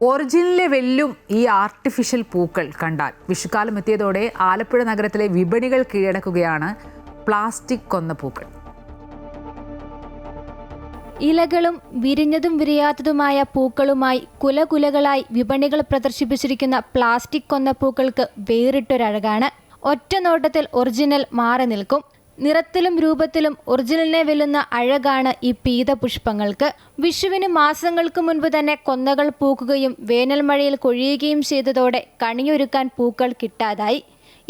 ഒറിജിനലിലെ വെല്ലും ഈ ആർട്ടിഫിഷ്യൽ പൂക്കൾ കണ്ടാൽ വിഷുക്കാലം എത്തിയതോടെ ആലപ്പുഴ നഗരത്തിലെ വിപണികൾ കീഴടക്കുകയാണ് പ്ലാസ്റ്റിക് കൊന്ന പൂക്കൾ. ഇലകളും വിരിഞ്ഞതും വിരിയാത്തതുമായ പൂക്കളുമായി കുലകുലകളായി വിപണികൾ പ്രദർശിപ്പിച്ചിരിക്കുന്ന പ്ലാസ്റ്റിക് കൊന്ന പൂക്കൾക്ക് വേറിട്ടൊരഴകാണ്. ഒറ്റ നോട്ടത്തിൽ ഒറിജിനൽ മാറി നിൽക്കും. നിറത്തിലും രൂപത്തിലും ഒറിജിനലിനെ വെല്ലുന്ന അഴകാണ് ഈ പീതപുഷ്പങ്ങൾക്ക്. വിഷുവിന് മാസങ്ങൾക്ക് മുൻപ് തന്നെ കൊന്നകൾ പൂക്കുകയും വേനൽ മഴയിൽ കൊഴിയുകയും ചെയ്തതോടെ കണിയൊരുക്കാൻ പൂക്കൾ കിട്ടാതായി.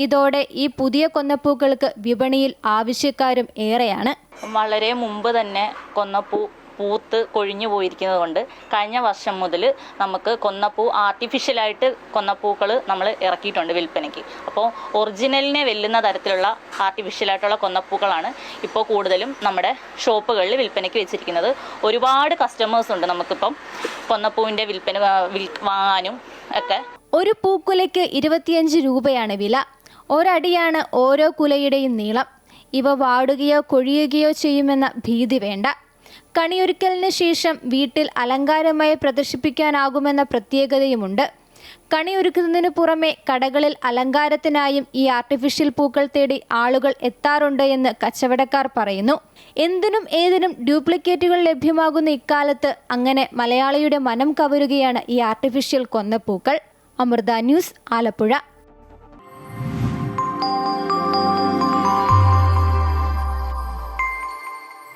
ഇതോടെ ഈ പുതിയ കൊന്നപ്പൂക്കൾക്ക് വിപണിയിൽ ആവശ്യക്കാരും ഏറെയാണ്. വളരെ മുമ്പ് തന്നെ കൊന്നപ്പൂ പൂത്ത് കൊഴിഞ്ഞു പോയിരിക്കുന്നത് കൊണ്ട് കഴിഞ്ഞ വർഷം മുതൽ നമുക്ക് കൊന്നപ്പൂ ആർട്ടിഫിഷ്യലായിട്ട് കൊന്നപ്പൂക്കൾ നമ്മൾ ഇറക്കിയിട്ടുണ്ട് വിൽപ്പനയ്ക്ക്. അപ്പോൾ ഒറിജിനലിനെ വെല്ലുന്ന തരത്തിലുള്ള ആർട്ടിഫിഷ്യലായിട്ടുള്ള കൊന്നപ്പൂക്കളാണ് ഇപ്പോൾ കൂടുതലും നമ്മുടെ ഷോപ്പുകളിൽ വിൽപ്പനയ്ക്ക് വെച്ചിരിക്കുന്നത്. ഒരുപാട് കസ്റ്റമേഴ്സ് ഉണ്ട് നമുക്കിപ്പം കൊന്നപ്പൂവിൻ്റെ വിൽപ്പന വാങ്ങാനും ഒക്കെ. ഒരു പൂക്കുലയ്ക്ക് 25 രൂപയാണ് വില. ഒരടിയാണ് ഓരോ കുലയുടെയും നീളം. ഇവ വാടുകയോ കൊഴിയുകയോ ചെയ്യുമെന്ന ഭീതി വേണ്ട. കണിയൊരുക്കലിന് ശേഷം വീട്ടിൽ അലങ്കാരമായി പ്രദർശിപ്പിക്കാനാകുമെന്ന പ്രത്യേകതയുമുണ്ട്. കണിയൊരുക്കുന്നതിന് പുറമെ കടകളിൽ അലങ്കാരത്തിനായും ഈ ആർട്ടിഫിഷ്യൽ പൂക്കൾ തേടി ആളുകൾ എത്താറുണ്ട് എന്ന് കച്ചവടക്കാർ പറയുന്നു. എന്തിനും ഏതിനും ഡ്യൂപ്ലിക്കേറ്റുകൾ ലഭ്യമാകുന്ന ഇക്കാലത്ത് അങ്ങനെ മലയാളിയുടെ മനം കവരുകയാണ് ഈ ആർട്ടിഫിഷ്യൽ കൊന്നപ്പൂക്കൾ. അമൃത ന്യൂസ്, ആലപ്പുഴ.